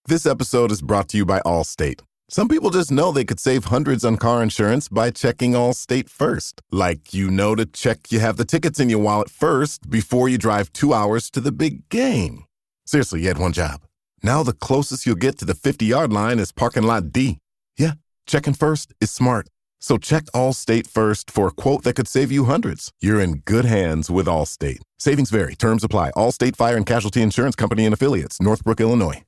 This episode is brought to you by Allstate. Some people just know they could save hundreds on car insurance by checking Allstate first. Like, to check you have the tickets in your wallet first before you drive 2 hours to the big game. Seriously, you had one job. Now the closest you'll get to the 50-yard line is parking lot D. Yeah, checking first is smart. So check Allstate first for a quote that could save you hundreds. You're in good hands with Allstate. Savings vary. Terms apply. Allstate Fire and Casualty Insurance Company and Affiliates. Northbrook, Illinois.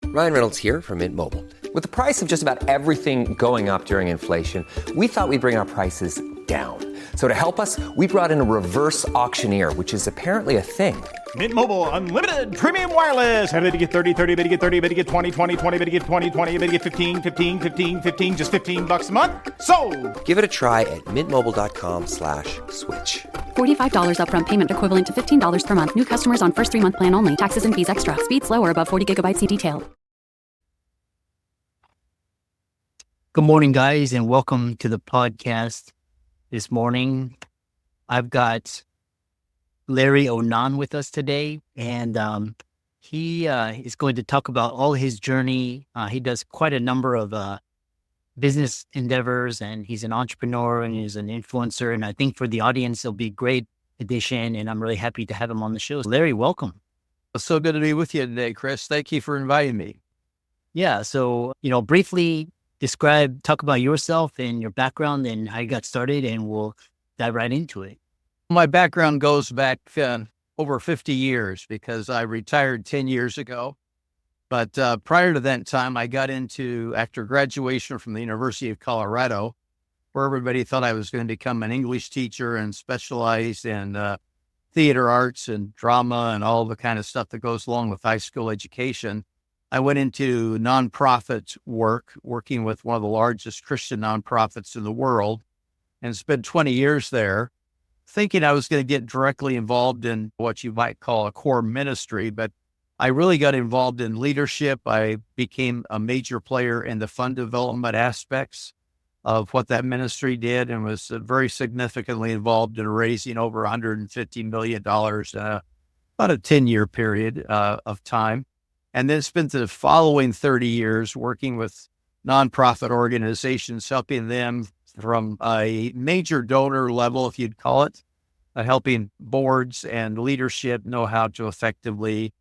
Ryan Reynolds here from Mint Mobile. With the price of just about everything going up during inflation, we thought we'd bring our prices down. So to help us, we brought in a reverse auctioneer, which is apparently a thing. Mint Mobile Unlimited Premium Wireless. How to get 30, 30, bit to get 30, bit to get 20, 20, 20, bit to get 20, 20, bit to get 15, 15, 15, 15, just $15 a month? Sold! Give it a try at mintmobile.com/switch. $45 upfront payment equivalent to $15 per month. New customers on first 3-month plan only. Taxes and fees extra. Speed slower above 40 gigabytes. See detail. Good morning, guys, and welcome to the podcast. This morning, I've got Larry Onan with us today, and he is going to talk about all his journey. He does quite a number of business endeavors, and he's an entrepreneur and he's an influencer. And I think for the audience, it'll be a great addition, and I'm really happy to have him on the show. Larry, welcome. It's so good to be with you today, Chris. Thank you for inviting me. Yeah, so, briefly talk about yourself and your background and how you got started, and we'll dive right into it. My background goes back over 50 years because I retired 10 years ago. But prior to that time, I got into, after graduation from the University of Colorado, where everybody thought I was going to become an English teacher and specialize in theater arts and drama and all the kind of stuff that goes along with high school education. I went into nonprofit work, working with one of the largest Christian nonprofits in the world, and spent 20 years there, thinking I was going to get directly involved in what you might call a core ministry, but I really got involved in leadership. I became a major player in the fund development aspects of what that ministry did, and was very significantly involved in raising over $150 million in about a 10-year period of time. And then spent the following 30 years working with nonprofit organizations, helping them from a major donor level, if you'd call it, helping boards and leadership know how to effectively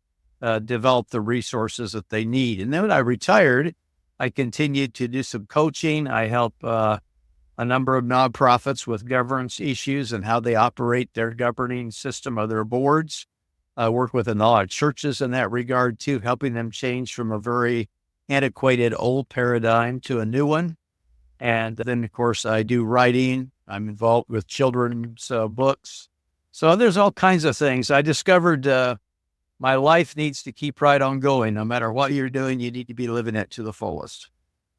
develop the resources that they need. And then when I retired, I continued to do some coaching. I help a number of nonprofits with governance issues and how they operate their governing system of their boards. I work with a lot of churches in that regard too, helping them change from a very antiquated old paradigm to a new one. And then, of course, I do writing. I'm involved with children's books. So there's all kinds of things. I discovered my life needs to keep right on going. No matter what you're doing, you need to be living it to the fullest.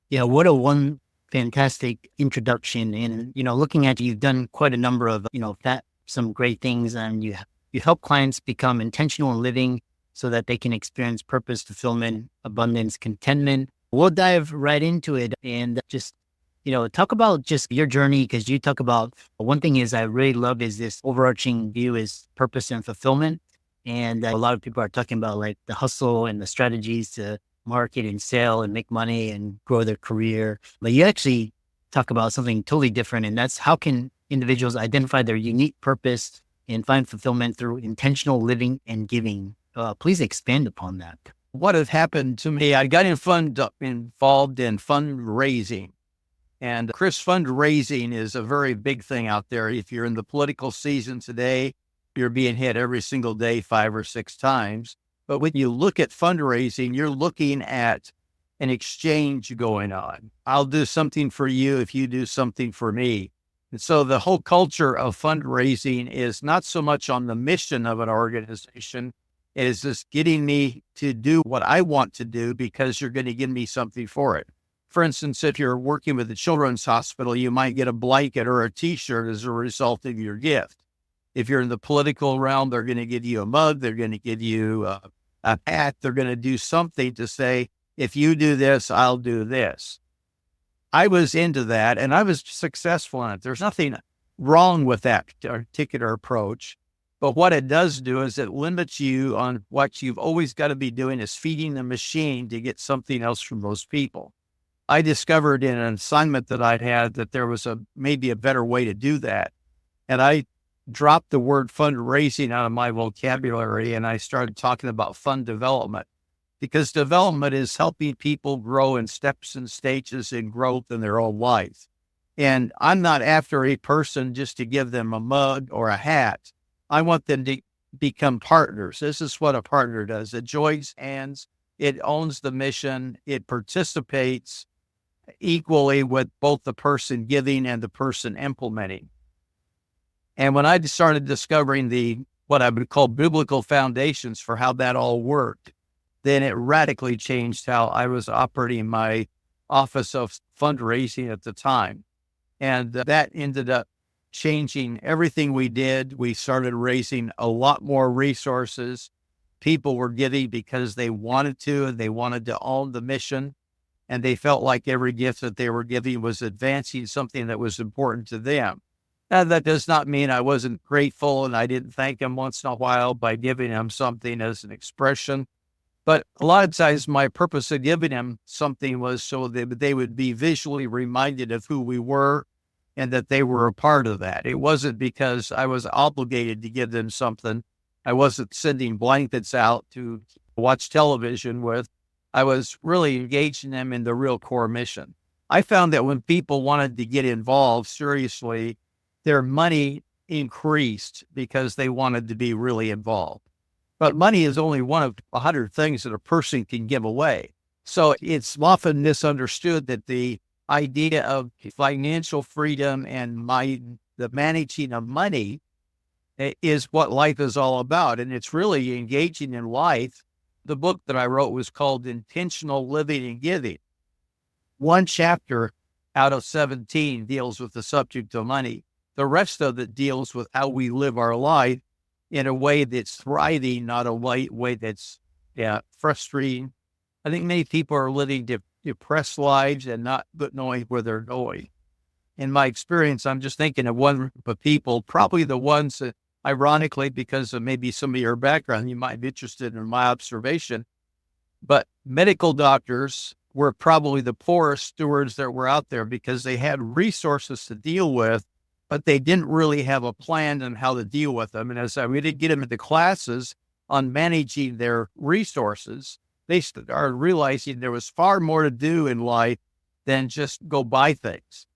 Yeah, what a fantastic introduction. And, looking at you, you've done quite a number of, some great things, and you help clients become intentional in living so that they can experience purpose, fulfillment, abundance, contentment. We'll dive right into it and just, talk about just your journey, because you talk about one thing is I really love is this overarching view is purpose and fulfillment. And a lot of people are talking about like the hustle and the strategies to market and sell and make money and grow their career. But you actually talk about something totally different. And that's how can individuals identify their unique purpose and find fulfillment through intentional living and giving. Please expand upon that. What had happened to me, I got involved in fundraising. And Chris, fundraising is a very big thing out there. If you're in the political season today, you're being hit every single day 5 or 6 times. But when you look at fundraising, you're looking at an exchange going on. I'll do something for you if you do something for me. And so the whole culture of fundraising is not so much on the mission of an organization. It is just getting me to do what I want to do because you're going to give me something for it. For instance, if you're working with a children's hospital, you might get a blanket or a T-shirt as a result of your gift. If you're in the political realm, they're going to give you a mug. They're going to give you a hat. They're going to do something to say, if you do this, I'll do this. I was into that and I was successful in it. There's nothing wrong with that particular approach. But what it does do is it limits you on what you've always got to be doing is feeding the machine to get something else from those people. I discovered in an assignment that I'd had that there was maybe a better way to do that. And I dropped the word fundraising out of my vocabulary and I started talking about fund development, because development is helping people grow in steps and stages in growth in their own life. And I'm not after a person just to give them a mug or a hat. I want them to become partners. This is what a partner does. It joins hands, it owns the mission, it participates equally with both the person giving and the person implementing. And when I started discovering what I would call biblical foundations for how that all worked, then it radically changed how I was operating my office of fundraising at the time. And that ended up changing everything we did. We started raising a lot more resources. People were giving because they wanted to, and they wanted to own the mission. And they felt like every gift that they were giving was advancing something that was important to them. Now, that does not mean I wasn't grateful and I didn't thank them once in a while by giving them something as an expression. But a lot of times my purpose of giving them something was so that they would be visually reminded of who we were and that they were a part of that. It wasn't because I was obligated to give them something. I wasn't sending blankets out to watch television with. I was really engaging them in the real core mission. I found that when people wanted to get involved seriously, their money increased because they wanted to be really involved. But money is only one of 100 things that a person can give away. So it's often misunderstood that the idea of financial freedom and the managing of money is what life is all about. And it's really engaging in life. The book that I wrote was called Intentional Living and Giving. One chapter out of 17 deals with the subject of money. The rest of it deals with how we live our life in a way that's thriving, not a way that's frustrating. I think many people are living depressed lives and not knowing where they're going. In my experience, I'm just thinking of one group of people, probably the ones that, ironically, because of maybe some of your background, you might be interested in my observation, but medical doctors were probably the poorest stewards that were out there because they had resources to deal with, but they didn't really have a plan on how to deal with them. And as we did get them into classes on managing their resources, they started realizing there was far more to do in life than just go buy things.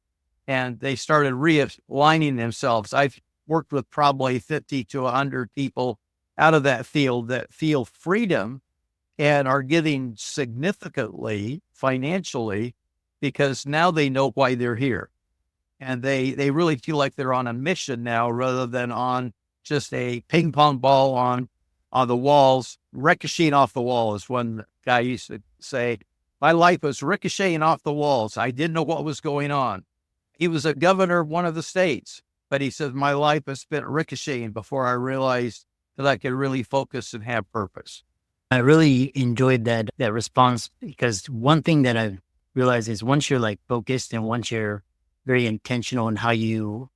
And they started realigning themselves. I've worked with probably 50 to 100 people out of that field that feel freedom and are giving significantly financially because now they know why they're here. And they really feel like they're on a mission now rather than on just a ping pong ball on the walls, ricocheting off the wall, as one guy used to say. My life was ricocheting off the walls. I didn't know what was going on. He was a governor of one of the states, but he said, my life has been ricocheting before I realized that I could really focus and have purpose. I really enjoyed that response, because one thing that I realized is once you're like focused and once you're very intentional in how you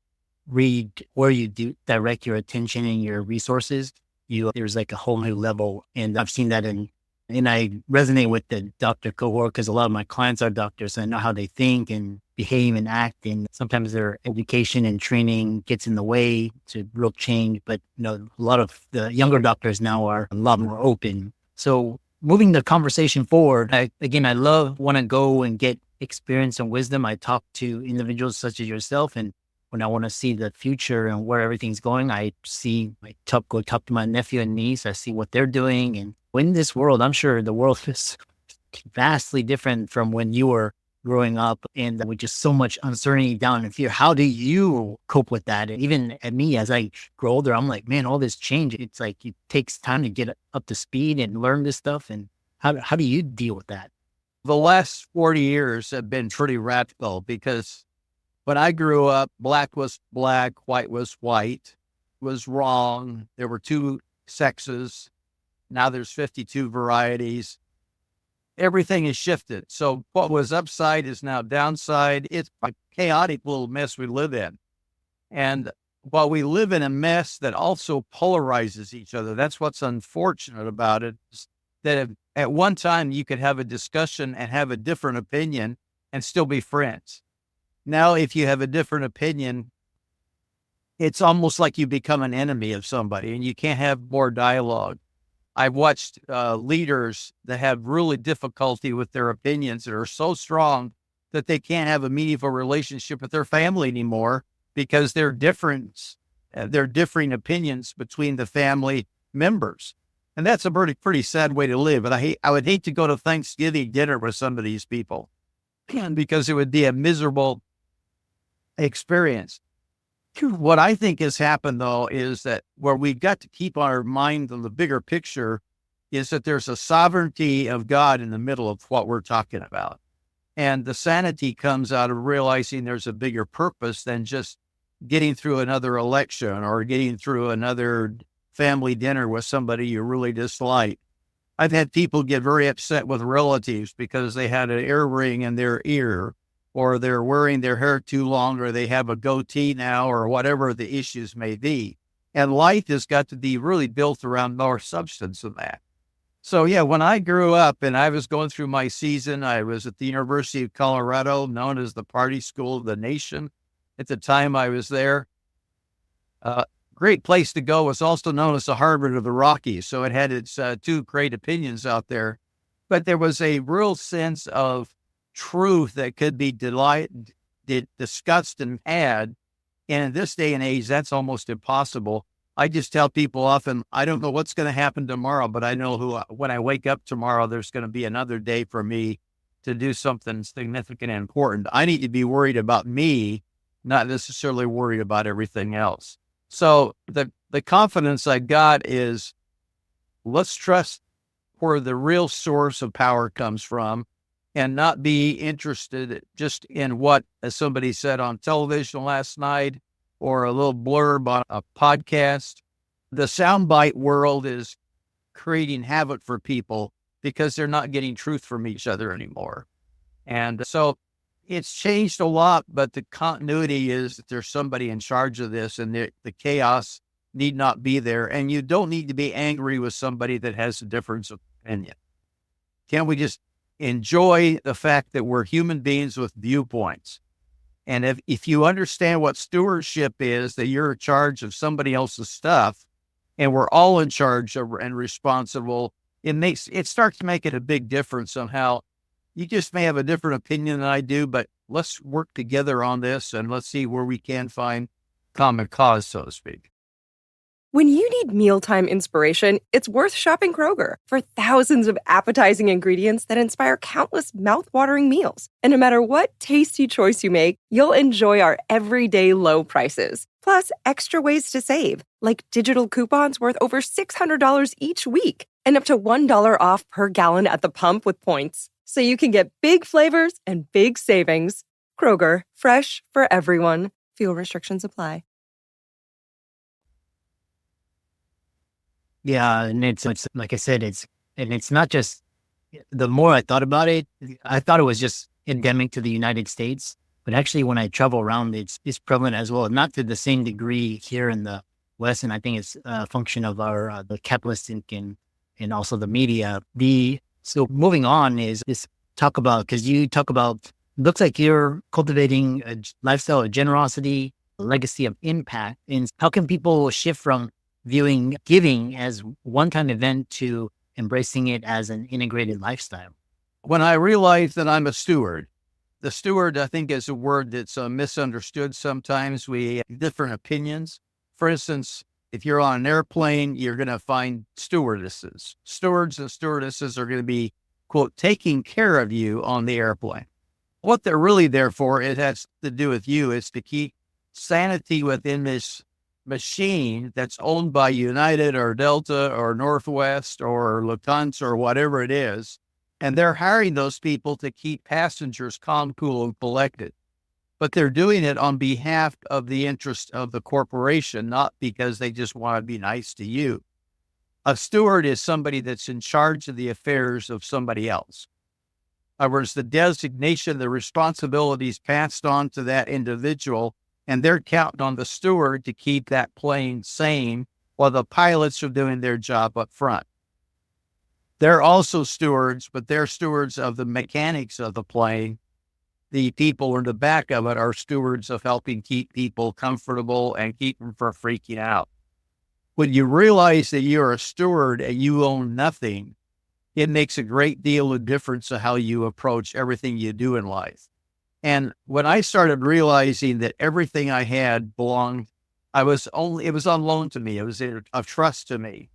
read where you direct your attention and your resources, there's like a whole new level. And I've seen that and I resonate with the doctor cohort because a lot of my clients are doctors. So I know how they think and behave and act. And sometimes their education and training gets in the way to real change. But a lot of the younger doctors now are a lot more open. So moving the conversation forward, I want to go and get experience and wisdom. I talk to individuals such as yourself, and when I want to see the future and where everything's going, I go talk to my nephew and niece. I see what they're doing, and in this world, I'm sure the world is vastly different from when you were growing up, and with just so much uncertainty, doubt, and fear. How do you cope with that? And even at me, as I grow older, I'm like, man, all this change. It's like it takes time to get up to speed and learn this stuff. And how do you deal with that? The last 40 years have been pretty radical because when I grew up, black was black, white was white, was wrong. There were two sexes. Now there's 52 varieties. Everything has shifted. So what was upside is now downside. It's a chaotic little mess we live in. And while we live in a mess that also polarizes each other, that's what's unfortunate about it, is that at one time you could have a discussion and have a different opinion and still be friends. Now, if you have a different opinion, it's almost like you become an enemy of somebody and you can't have more dialogue. I've watched leaders that have really difficulty with their opinions that are so strong that they can't have a meaningful relationship with their family anymore because they're different. They're differing opinions between the family members. And that's a pretty sad way to live. And I would hate to go to Thanksgiving dinner with some of these people because it would be a miserable experience. What I think has happened, though, is that where we've got to keep our mind on the bigger picture is that there's a sovereignty of God in the middle of what we're talking about. And the sanity comes out of realizing there's a bigger purpose than just getting through another election or getting through another family dinner with somebody you really dislike. I've had people get very upset with relatives because they had an earring in their ear, or they're wearing their hair too long, or they have a goatee now, or whatever the issues may be. And life has got to be really built around more substance than that. So yeah, when I grew up and I was going through my season, I was at the University of Colorado, known as the party school of the nation. At the time I was there, great place to go. Was also known as the Harvard of the Rockies. So it had its two great opinions out there, but there was a real sense of truth that could be discussed and had. And in this day and age, that's almost impossible. I just tell people often, I don't know what's going to happen tomorrow, but I know when I wake up tomorrow, there's going to be another day for me to do something significant and important. I need to be worried about me, not necessarily worried about everything else. So the confidence I got is, let's trust where the real source of power comes from and not be interested just in what, as somebody said on television last night, or a little blurb on a podcast. The soundbite world is creating havoc for people because they're not getting truth from each other anymore. And so it's changed a lot, but the continuity is that there's somebody in charge of this, and the chaos need not be there. And you don't need to be angry with somebody that has a difference of opinion. Can't we just enjoy the fact that we're human beings with viewpoints? And if you understand what stewardship is, that you're in charge of somebody else's stuff, and we're all in charge of and responsible, it starts making a big difference on how you just may have a different opinion than I do, but let's work together on this and let's see where we can find common cause, so to speak. When you need mealtime inspiration, it's worth shopping Kroger for thousands of appetizing ingredients that inspire countless mouth-watering meals. And no matter what tasty choice you make, you'll enjoy our everyday low prices. Plus, extra ways to save, like digital coupons worth over $600 each week and up to $1 off per gallon at the pump with points. So you can get big flavors and big savings. Kroger, fresh for everyone. Fuel restrictions apply. Yeah, and it's like I said, it's not just, the more I thought about it, I thought it was just endemic to the United States, but actually when I travel around, it's prevalent as well, not to the same degree here in the West, and I think it's a function of our the capitalistic and also the media. So moving on is talk about, because you talk about, looks like you're cultivating a lifestyle of generosity, a legacy of impact, and how can people shift from viewing giving as one-time event to embracing it as an integrated lifestyle? When I realized that I'm a steward, the steward, I think, is a word that's misunderstood sometimes. We have different opinions. For instance, if you're on an airplane, you're going to find stewardesses. Stewards and stewardesses are going to be, quote, taking care of you on the airplane. What they're really there for, it has to do with you, is to keep sanity within this machine that's owned by United or Delta or Northwest or Lufthansa or whatever it is. And they're hiring those people to keep passengers calm, cool, and collected. But they're doing it on behalf of the interest of the corporation, not because they just want to be nice to you. A steward is somebody that's in charge of the affairs of somebody else. In other words, the designation, the responsibilities passed on to that individual and they're counting on the steward to keep that plane sane while the pilots are doing their job up front. They're also stewards, but they're stewards of the mechanics of the plane. The people in the back of it are stewards of helping keep people comfortable and keep them from freaking out. When you realize that you're a steward and you own nothing, it makes a great deal of difference to how you approach everything you do in life. And when I started realizing that everything I had belonged, it was on loan to me. It was of trust to me.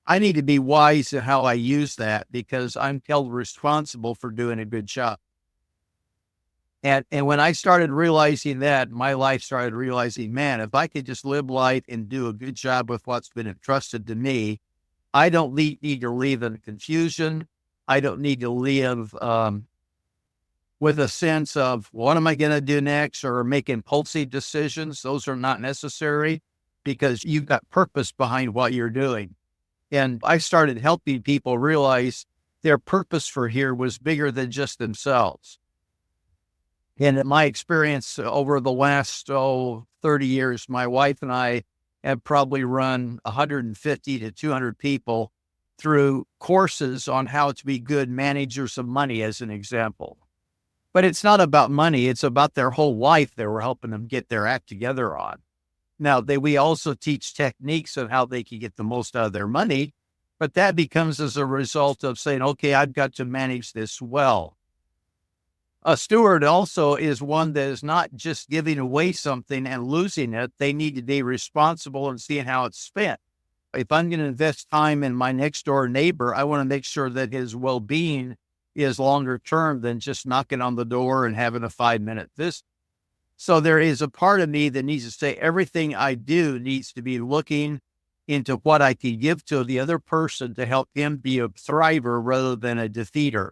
I need to be wise in how I use that because I'm held responsible for doing a good job. And when I started realizing that, my life started realizing, man, if I could just live life and do a good job with what's been entrusted to me, I don't need to live in confusion. I don't need to live with a sense of what am I going to do next or make impulsive decisions. Those are not necessary because you've got purpose behind what you're doing. And I started helping people realize their purpose for here was bigger than just themselves. And in my experience over the last 30 years, my wife and I have probably run 150 to 200 people through courses on how to be good managers of money, as an example. But it's not about money. It's about their whole life that we're helping them get their act together on. Now, we also teach techniques of how they can get the most out of their money, but that becomes as a result of saying, okay, I've got to manage this well. A steward also is one that is not just giving away something and losing it. They need to be responsible and seeing how it's spent. If I'm going to invest time in my next door neighbor, I want to make sure that his well-being is longer term than just knocking on the door and having a 5-minute visit. So there is a part of me that needs to say everything I do needs to be looking into what I can give to the other person to help him be a thriver rather than a defeater.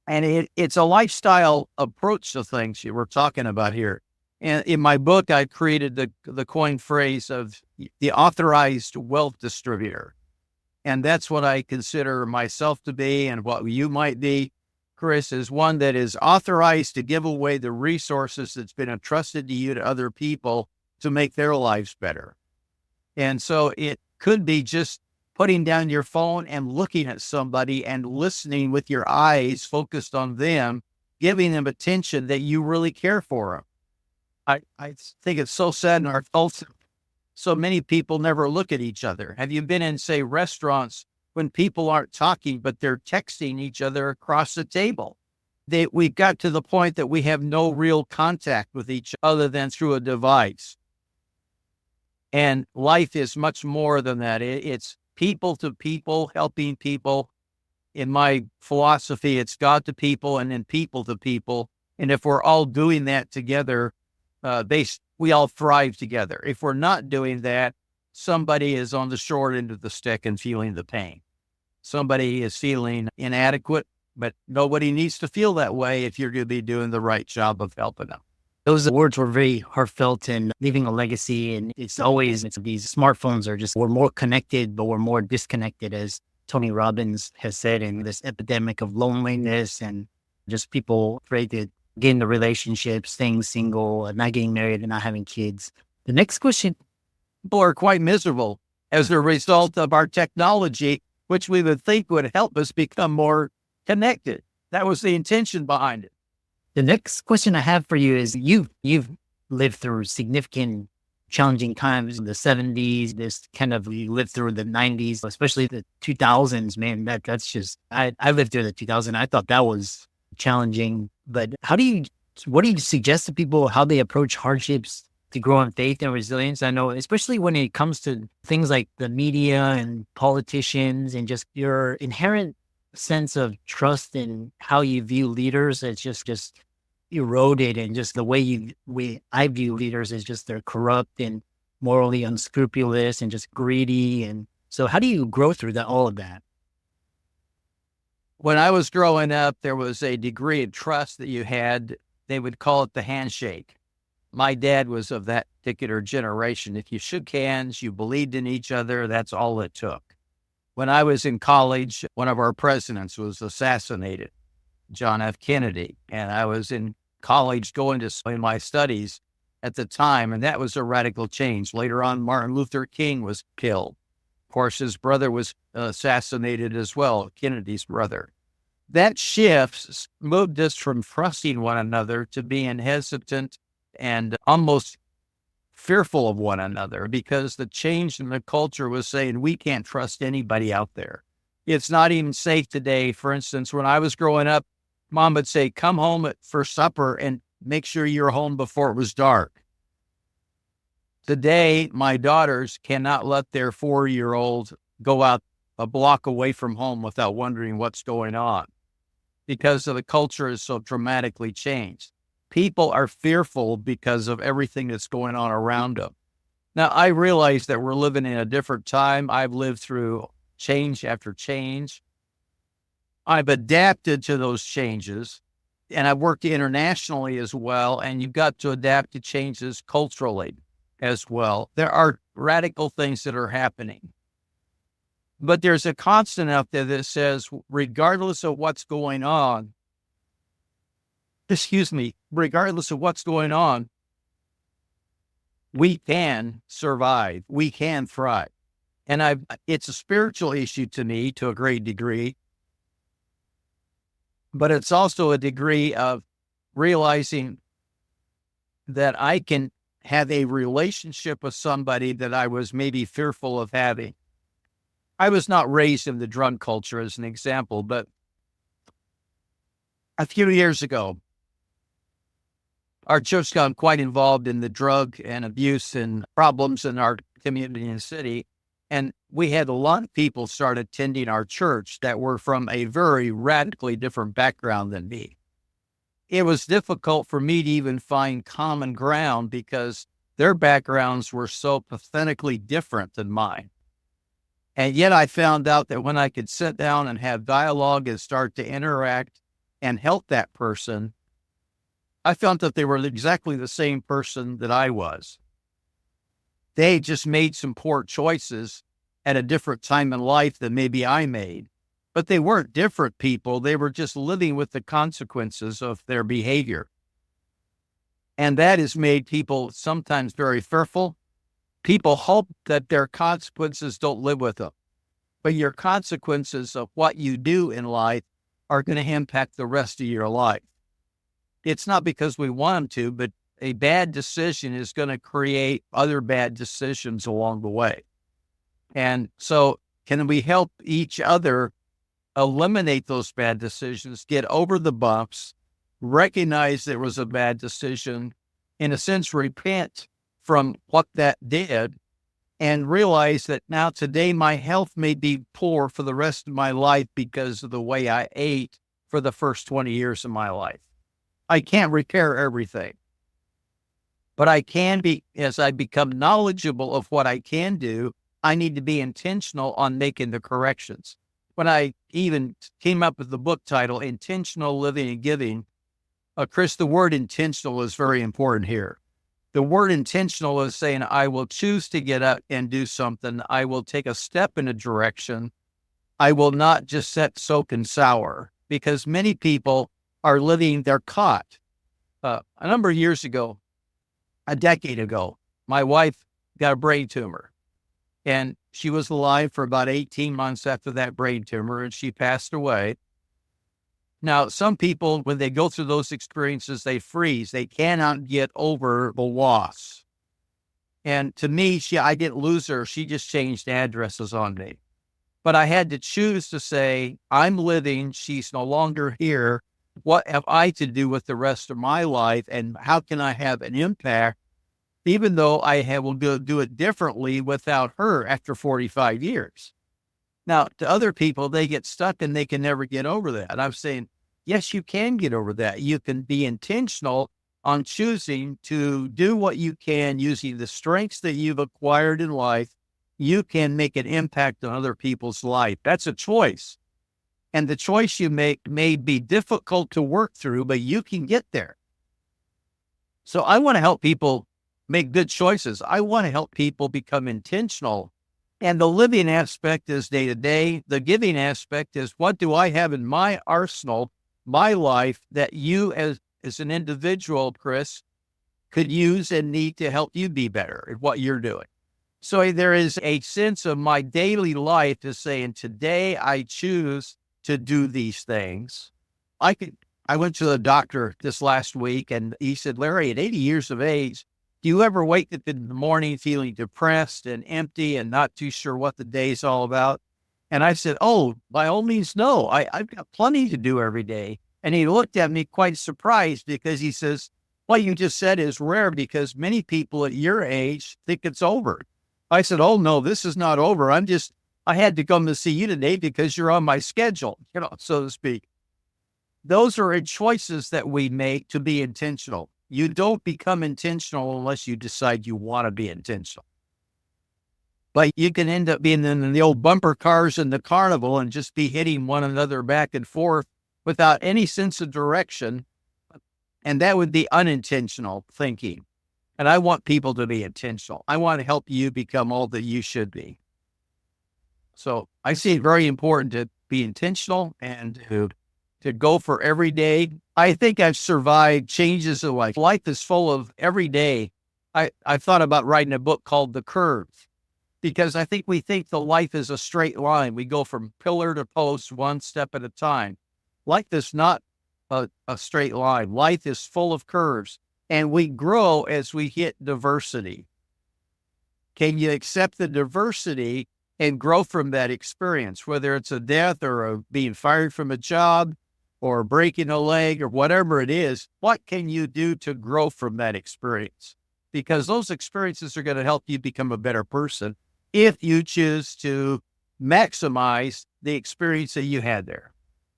And it's a lifestyle approach to things we're talking about here. And in my book, I created the coined phrase of the authorized wealth distributor. And that's what I consider myself to be, and what you might be, Chris, is one that is authorized to give away the resources that's been entrusted to you to other people to make their lives better. And so it could be just putting down your phone and looking at somebody and listening with your eyes focused on them, giving them attention that you really care for them. I think it's so sad in our culture. So many people never look at each other. Have you been in, say, restaurants when people aren't talking, but they're texting each other across the table? We've got to the point that we have no real contact with each other than through a device. And life is much more than that. It's people to people, helping people. In my philosophy, it's God to people and then people to people. And if we're all doing that together, we all thrive together. If we're not doing that, somebody is on the short end of the stick and feeling the pain. Somebody is feeling inadequate, but nobody needs to feel that way if you're going to be doing the right job of helping them. Those words were very heartfelt and leaving a legacy. And these smartphones are we're more connected, but we're more disconnected, as Tony Robbins has said, in this epidemic of loneliness and just people afraid to get in the relationship, staying single, not getting married and not having kids. The next question. People are quite miserable as a result of our technology, which we would think would help us become more connected. That was the intention behind it. The next question I have for you is you've lived through significant challenging times in the 70s, you lived through the 90s, especially the 2000s, man, that's just, I lived through the 2000s. I thought that was challenging, but what do you suggest to people how they approach hardships to grow in faith and resilience? I know, especially when it comes to things like the media and politicians and just your inherent sense of trust in how you view leaders, it's just eroded, and just the way I view leaders is just they're corrupt and morally unscrupulous and just greedy. And so how do you grow through all of that? When I was growing up, there was a degree of trust that you had. They would call it the handshake. My dad was of that particular generation. If you shook hands, you believed in each other, that's all it took. When I was in college, one of our presidents was assassinated, John F. Kennedy, and I was in college going to in my studies at the time, and that was a radical change. Later on, Martin Luther King was killed. Of course, his brother was assassinated as well, Kennedy's brother. That shift moved us from trusting one another to being hesitant and almost fearful of one another, because the change in the culture was saying we can't trust anybody out there. It's not even safe today. For instance, when I was growing up, Mom would say, come home for supper and make sure you're home before it was dark. Today, my daughters cannot let their 4-year-old go out a block away from home without wondering what's going on, because of the culture is so dramatically changed. People are fearful because of everything that's going on around them. Now, I realize that we're living in a different time. I've lived through change after change. I've adapted to those changes, and I've worked internationally as well, and you've got to adapt to changes culturally as well. There are radical things that are happening. But there's a constant out there that says, regardless of what's going on, regardless of what's going on, we can survive. We can thrive. And it's a spiritual issue to me to a great degree, but it's also a degree of realizing that I can have a relationship with somebody that I was maybe fearful of having. I was not raised in the drug culture as an example, but a few years ago, our church got quite involved in the drug and abuse and problems in our community and city. And we had a lot of people start attending our church that were from a very radically different background than me. It was difficult for me to even find common ground because their backgrounds were so pathetically different than mine. And yet I found out that when I could sit down and have dialogue and start to interact and help that person, I found that they were exactly the same person that I was. They just made some poor choices at a different time in life than maybe I made. But they weren't different people. They were just living with the consequences of their behavior. And that has made people sometimes very fearful. People hope that their consequences don't live with them. But your consequences of what you do in life are going to impact the rest of your life. It's not because we want them to, but a bad decision is going to create other bad decisions along the way. And so can we help each other eliminate those bad decisions, get over the bumps, recognize there was a bad decision, in a sense, repent from what that did, and realize that now today my health may be poor for the rest of my life because of the way I ate for the first 20 years of my life. I can't repair everything, but I can be, as I become knowledgeable of what I can do, I need to be intentional on making the corrections. When I even came up with the book title, Intentional Living and Giving, Chris, the word intentional is very important here. The word intentional is saying, I will choose to get up and do something. I will take a step in a direction. I will not just sit soak and sour, because many people are living, they're caught. A number of years ago, a decade ago, my wife got a brain tumor, and she was alive for about 18 months after that brain tumor, and she passed away. Now, some people, when they go through those experiences, they freeze. They cannot get over the loss. And to me, I didn't lose her. She just changed addresses on me. But I had to choose to say, I'm living. She's no longer here. What have I to do with the rest of my life? And how can I have an impact, even though will do it differently without her after 45 years? Now, to other people, they get stuck and they can never get over that. And I'm saying, yes, you can get over that. You can be intentional on choosing to do what you can using the strengths that you've acquired in life. You can make an impact on other people's life. That's a choice. And the choice you make may be difficult to work through, but you can get there. So I want to help people make good choices. I want to help people become intentional. And the living aspect is day to day. The giving aspect is, what do I have in my arsenal, my life, that you as as an individual, Chris, could use and need to help you be better at what you're doing. So there is a sense of my daily life is saying, today I choose to do these things. I went to the doctor this last week and he said, Larry, at 80 years of age, do you ever wake up in the morning feeling depressed and empty and not too sure what the day's all about? And I said, oh, by all means, no, I've got plenty to do every day. And he looked at me quite surprised because he says, what you just said is rare because many people at your age think it's over. I said, oh, no, this is not over. I had to come to see you today because you're on my schedule, so to speak. Those are choices that we make to be intentional. You don't become intentional unless you decide you want to be intentional. But you can end up being in the old bumper cars in the carnival and just be hitting one another back and forth without any sense of direction. And that would be unintentional thinking. And I want people to be intentional. I want to help you become all that you should be. So I see it very important to be intentional and to go for every day. I think I've survived changes of life. Life is full of every day. I thought about writing a book called The Curve, because I think we think the life is a straight line. We go from pillar to post one step at a time. Life is not a straight line. Life is full of curves, and we grow as we hit diversity. Can you accept the diversity and grow from that experience, whether it's a death or being fired from a job or breaking a leg or whatever it is? What can you do to grow from that experience? Because those experiences are going to help you become a better person if you choose to maximize the experience that you had there.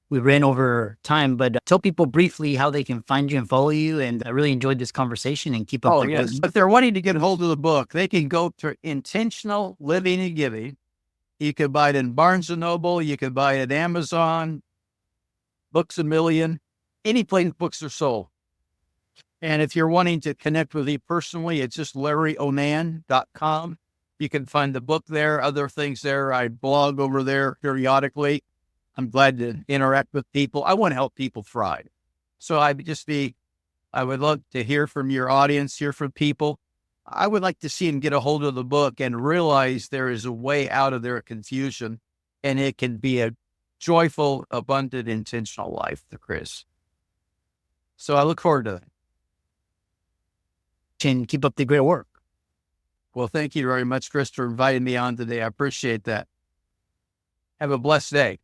We ran over time, but tell people briefly how they can find you and follow you. And I really enjoyed this conversation and keep up. Oh, yes. If they're wanting to get hold of the book, they can go to Intentional Living and Giving. You can buy it in Barnes & Noble. You can buy it at Amazon, Books A Million, any place books are sold. And if you're wanting to connect with me personally, it's just larryonan.com. You can find the book there, other things there. I blog over there periodically. I'm glad to interact with people. I want to help people thrive. So I would love to hear from your audience, hear from people. I would like to see them get a hold of the book and realize there is a way out of their confusion, and it can be a joyful, abundant, intentional life, Chris. So I look forward to that. And keep up the great work. Well, thank you very much, Chris, for inviting me on today. I appreciate that. Have a blessed day.